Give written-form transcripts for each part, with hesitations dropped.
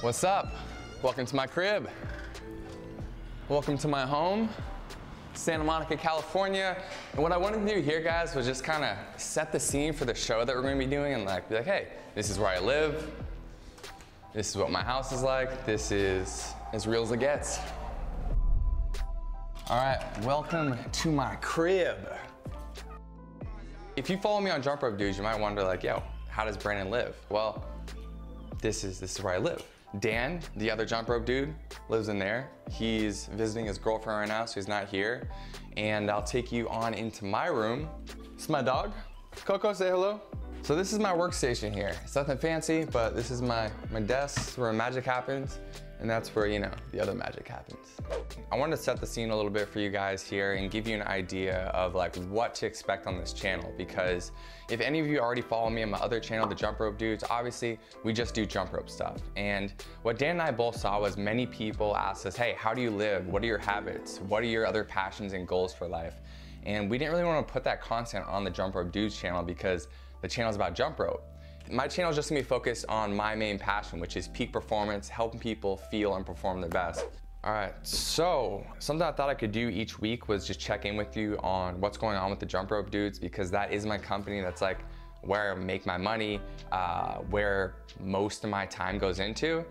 What's up? Welcome to my crib. Welcome to my home, Santa Monica, California. And what I wanted to do here, guys, was just kind of set the scene for the show that we're going to be doing and be like, hey, this is where I live. This is what my house is like. This is as real as it gets. All right, welcome to my crib. If you follow me on Jump Rope Dudes, you might wonder yo, how does Brandon live? Well, this is where I live. Dan, the other Jump Rope dude, lives in there. He's visiting his girlfriend right now, so he's not here. And I'll take you on into my room. This is my dog. Coco, say hello. So this is my workstation here. It's nothing fancy, but this is my desk where magic happens. And that's where, the other magic happens. I wanted to set the scene a little bit for you guys here and give you an idea of what to expect on this channel, because if any of you already follow me on my other channel, the Jump Rope Dudes, obviously we just do jump rope stuff. And what Dan and I both saw was many people asked us, hey, how do you live? What are your habits? What are your other passions and goals for life? And we didn't really want to put that content on the Jump Rope Dudes channel because the channel is about jump rope. My channel is just gonna be focused on my main passion, which is peak performance, helping people feel and perform their best. All right, so something I thought I could do each week was just check in with you on what's going on with the Jump Rope Dudes, because that is my company. That's where I make my money, where most of my time goes into.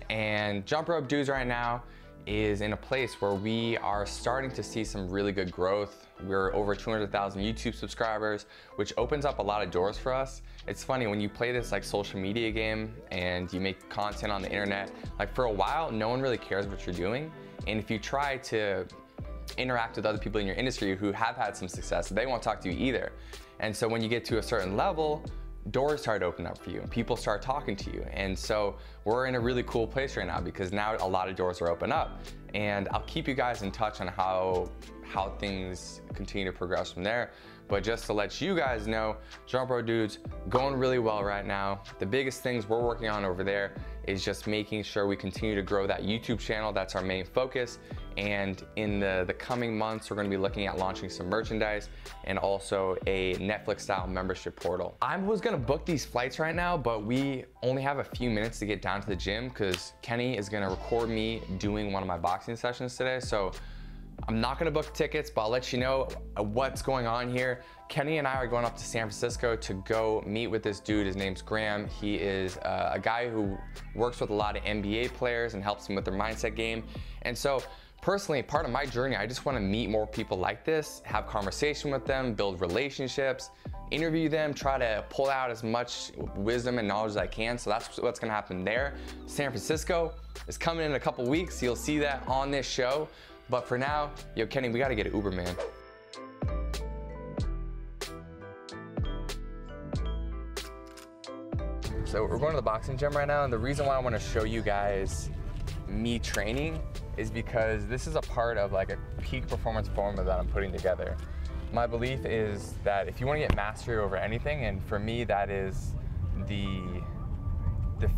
And Jump Rope Dudes right now is in a place where we are starting to see some really good growth. We're over 200,000 YouTube subscribers, which opens up a lot of doors for us. It's funny, when you play this social media game and you make content on the internet, for a while, no one really cares what you're doing. And if you try to interact with other people in your industry who have had some success, they won't talk to you either. And so when you get to a certain level, doors start to open up for you and people start talking to you. And so we're in a really cool place right now because now a lot of doors are open up. And I'll keep you guys in touch on how things continue to progress from there. But just to let you guys know, Jump Rope Dudes going really well right now. The biggest things we're working on over there is just making sure we continue to grow that YouTube channel. That's our main focus. And in the coming months, we're gonna be looking at launching some merchandise and also a Netflix style membership portal. I was gonna book these flights right now, but we only have a few minutes to get down to the gym because Kenny is gonna record me doing one of my boxing sessions today. So I'm not gonna book tickets, but I'll let you know what's going on here. Kenny and I are going up to San Francisco to go meet with this dude. His name's Graham. He is a guy who works with a lot of NBA players and helps them with their mindset game. And so personally, part of my journey, I just wanna meet more people like this, have conversation with them, build relationships, interview them, try to pull out as much wisdom and knowledge as I can. So that's what's gonna happen there. San Francisco is coming in a couple weeks. You'll see that on this show. But for now, yo, Kenny, we gotta get an Uber, man. So we're going to the boxing gym right now, and the reason why I wanna show you guys me training is because this is a part of a peak performance formula that I'm putting together. My belief is that if you wanna get mastery over anything, and for me, that is the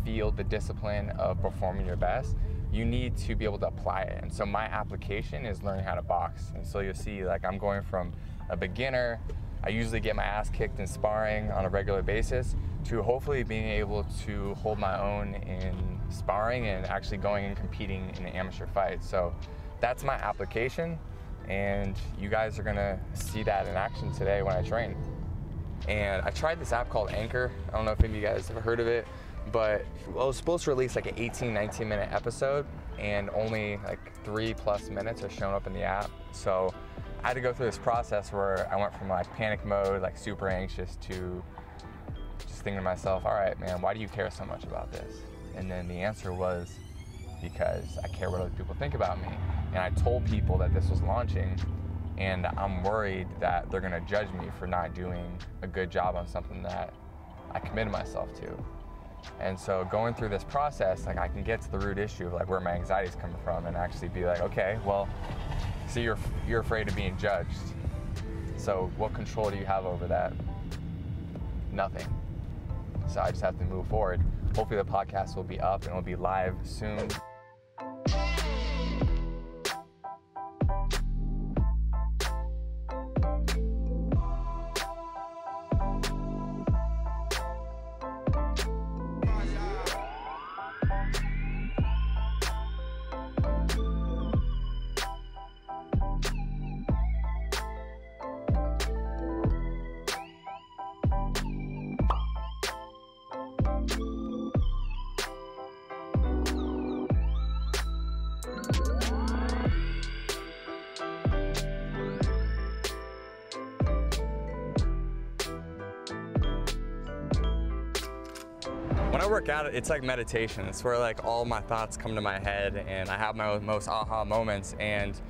field, the discipline of performing your best, you need to be able to apply it. And so my application is learning how to box. And so you'll see I'm going from a beginner, I usually get my ass kicked in sparring on a regular basis, to hopefully being able to hold my own in sparring and actually going and competing in an amateur fight. So that's my application, and you guys are gonna see that in action today when I train. And I tried this app called Anchor. I don't know if any of you guys have heard of it, but I was supposed to release an 18, 19-minute episode, and only 3+ minutes are showing up in the app. So I had to go through this process where I went from panic mode, super anxious, to just thinking to myself, all right, man, why do you care so much about this? And then the answer was, because I care what other people think about me. And I told people that this was launching, and I'm worried that they're gonna judge me for not doing a good job on something that I committed myself to. And so going through this process, I can get to the root issue of where my anxiety is coming from, and actually be okay, well, so you're afraid of being judged. So what control do you have over that? Nothing. So I just have to move forward. Hopefully the podcast will be up and it'll be live soon. When I work out, it's like meditation. It's where like all my thoughts come to my head and I have my most aha moments. And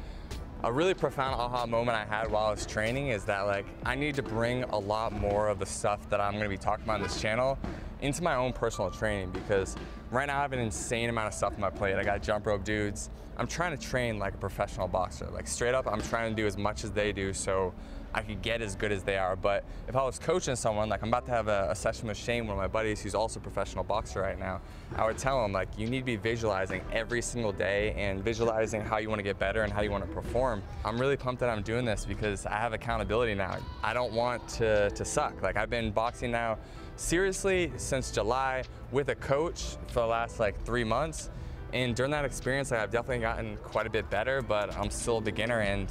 a really profound aha moment I had while I was training is that like I need to bring a lot more of the stuff that I'm gonna be talking about on this channel into my own personal training, because right now I have an insane amount of stuff on my plate. I got jump rope dudes. I'm trying to train like a professional boxer. Like straight up, I'm trying to do as much as they do so I could get as good as they are. But if I was coaching someone, like I'm about to have a session with Shane, one of my buddies who's also a professional boxer right now, I would tell him like, you need to be visualizing every single day and visualizing how you want to get better and how you want to perform. I'm really pumped that I'm doing this because I have accountability now. I don't want to suck. Like I've been boxing now seriously since July with a coach for the last like 3 months. And during that experience, like, I've definitely gotten quite a bit better, but I'm still a beginner. And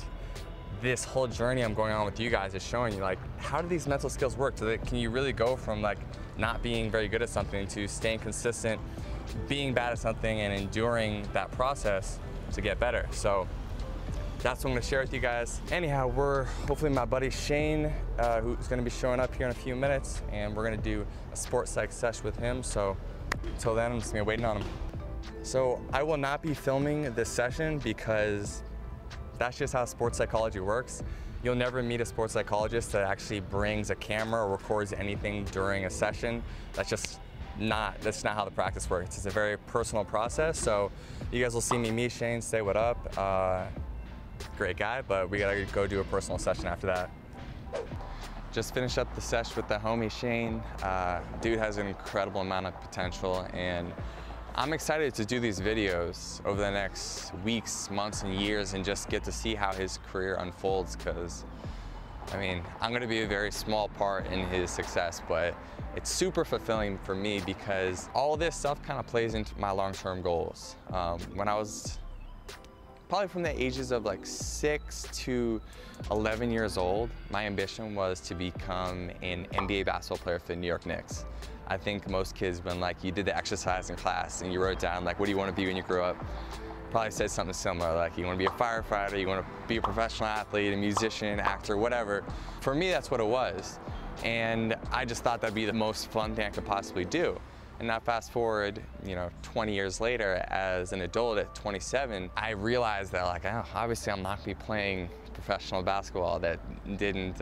this whole journey I'm going on with you guys is showing you like, how do these mental skills work? Can you really go from like not being very good at something to staying consistent, being bad at something and enduring that process to get better? So that's what I'm gonna share with you guys. Anyhow, hopefully my buddy Shane, who's gonna be showing up here in a few minutes, and we're gonna do a sports psych sesh with him. So until then, I'm just gonna be waiting on him. So I will not be filming this session because that's just how sports psychology works. You'll never meet a sports psychologist that actually brings a camera or records anything during a session. That's not how the practice works. It's a very personal process. So you guys will see me meet Shane, say what up. Great guy, but we gotta go do a personal session after that. Just finished up the sesh with the homie Shane. Dude has an incredible amount of potential, and I'm excited to do these videos over the next weeks, months, and years and just get to see how his career unfolds, because I mean, I'm gonna be a very small part in his success, but it's super fulfilling for me because all this stuff kind of plays into my long-term goals. When I was probably from the ages of like 6 to 11 years old, my ambition was to become an NBA basketball player for the New York Knicks. I think most kids, when like you did the exercise in class and you wrote down like, what do you want to be when you grow up? Probably said something similar, like you want to be a firefighter, you want to be a professional athlete, a musician, actor, whatever. For me, that's what it was. And I just thought that'd be the most fun thing I could possibly do. And now fast forward, 20 years later, as an adult at 27, I realized that like, oh, obviously I'm not gonna be playing professional basketball. That didn't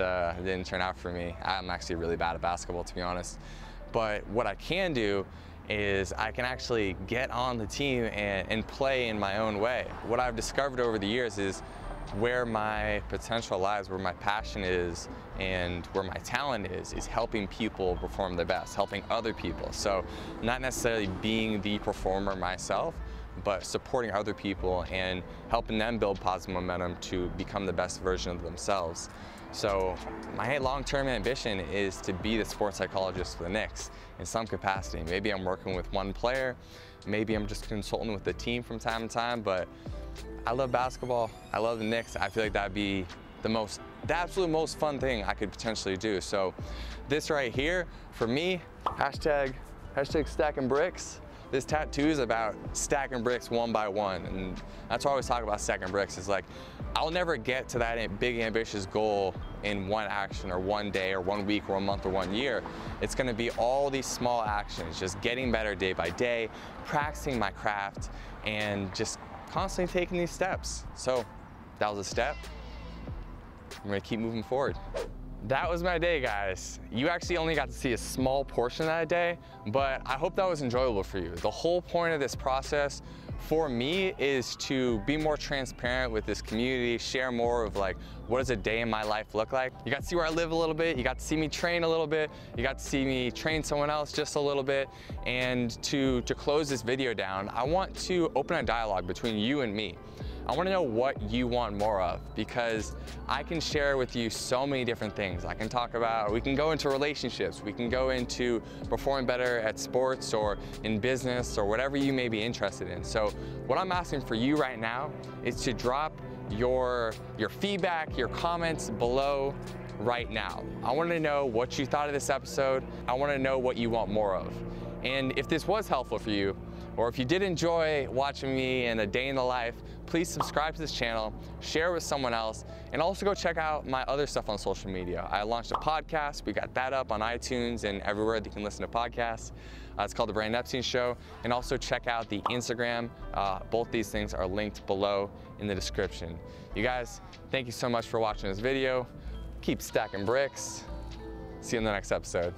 turn out for me. I'm actually really bad at basketball, to be honest. But what I can do is I can actually get on the team and play in my own way. What I've discovered over the years is where my potential lies, where my passion is, and where my talent is helping people perform their best, helping other people. So not necessarily being the performer myself, but supporting other people and helping them build positive momentum to become the best version of themselves. So my long-term ambition is to be the sports psychologist for the Knicks in some capacity. Maybe I'm working with one player, maybe I'm just consulting with the team from time to time, but I love basketball, I love the Knicks. I feel like that'd be the absolute most fun thing I could potentially do. So this right here, for me, hashtag stacking bricks. This tattoo is about stacking bricks one by one, and that's why I always talk about stacking bricks. Is like, I'll never get to that big ambitious goal in one action or one day or 1 week or a month or 1 year. It's gonna be all these small actions, just getting better day by day, practicing my craft, and just constantly taking these steps. So that was a step. I'm gonna keep moving forward. That was my day, guys. You actually only got to see a small portion of that day, but I hope that was enjoyable for you. The whole point of this process for me is to be more transparent with this community, share more of like, what does a day in my life look like? You got to see where I live a little bit, you got to see me train a little bit, you got to see me train someone else just a little bit, and to close this video down, I want to open a dialogue between you and me. I want to know what you want more of, because I can share with you so many different things. I can talk about, we can go into relationships, we can go into performing better at sports or in business or whatever you may be interested in. So what I'm asking for you right now is to drop your feedback, your comments below right now. I want to know what you thought of this episode. I want to know what you want more of. And if this was helpful for you, or if you did enjoy watching me in a day in the life, please subscribe to this channel, share it with someone else, and also go check out my other stuff on social media. I launched a podcast. We got that up on iTunes and everywhere that you can listen to podcasts. It's called The Brandon Epstein Show. And also check out the Instagram. Both these things are linked below in the description. You guys, thank you so much for watching this video. Keep stacking bricks. See you in the next episode.